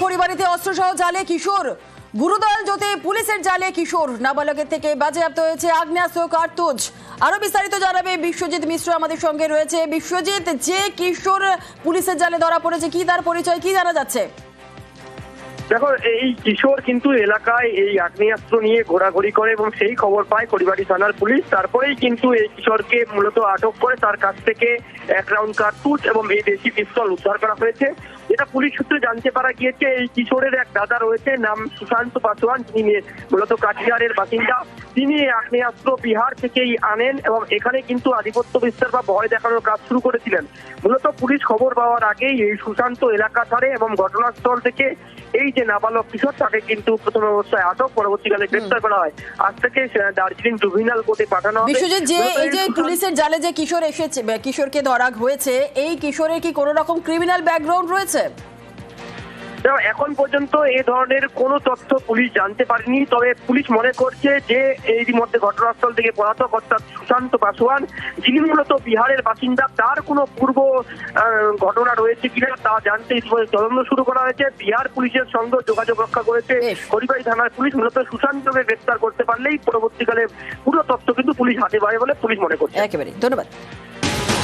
খড়িবাড়িতে অস্ত্রসহ জালে কিশোর, গুরুদল জ্যোতি পুলিশের জালে কিশোর, নাবালকের থেকে বাজেয়াপ্ত হয়েছে আগ্নেয়াস্ত্র কার্তুজ। আরো বিস্তারিত জানাবে বিশ্বজিৎ মিশ্র আমাদের সঙ্গে রয়েছে। বিশ্বজিৎ, যে কিশোর পুলিশের জালে ধরা পড়েছে, কি তার পরিচয়, কি জানা যাচ্ছে? দেখো, এই কিশোর কিন্তু এলাকায় এই আগ্নেয়াস্ত্র নিয়ে ঘোরাঘুরি করে এবং সেই খবর পায় খড়িবাড়ি থানার পুলিশ। তারপরেই কিন্তু এই কিশোরকে মূলত আটক করে তার কাছ থেকে 1 রাউন্ড কার্তুজ এবং এই দেশি পিস্তল উদ্ধার করা হয়েছে। এটা পুলিশ সূত্রে জানতে পারা গিয়েছে, এই কিশোরের এক দাদা রয়েছে, নাম সুশান্ত পাসওয়ান, যিনি মূলত কাঠিয়ারের বাসিন্দা। তিনি আগ্নেয়াস্ত্র বিহার থেকেই আনেন এবং এখানে কিন্তু আধিপত্য বিস্তার বা ভয় দেখানোর কাজ শুরু করেছিলেন। মূলত পুলিশ খবর পাওয়ার আগেই এই সুশান্ত এলাকা ছাড়ে এবং ঘটনাস্থল থেকে এই যে নাবালক কিশোর তাকে কিন্তু প্রথম অবস্থায় আটক, পরবর্তীকালে গ্রেফতার করা হয়। আজ থেকে দার্জিলিং জুভিনাল কোর্টে পাঠানো হবে। বিশ্বজিৎ, যে এই যে পুলিশের জালে যে কিশোর এসেছে, কিশোরকে ধরা হয়েছে, এই কিশোরের কি কোনো রকম ক্রিমিনাল ব্যাকগ্রাউন্ড রয়েছে? এখন পর্যন্ত এই ধরনের কোনো তথ্য পুলিশ জানতে পারেনি। তবে পুলিশ মনে করছে যে এর মধ্যে ঘটনাস্থল থেকে পলাতক অর্থাৎ সুশান্ত পাসওয়ান, যিনি মূলত বিহারের বাসিন্দা, তার কোনো পূর্ব ঘটনা রয়েছে কিনা তা জানতে ইতিমধ্যে তদন্ত শুরু করা হয়েছে। বিহার পুলিশের সঙ্গে যোগাযোগ রক্ষা করেছে খড়িবাড়ি থানার পুলিশ। মূলত সুশান্তকে গ্রেফতার করতে পারলেই পরবর্তীকালে পুরো তথ্য কিন্তু পুলিশ হাতে পাবে বলে পুলিশ মনে করছে। একেবারে ধন্যবাদ।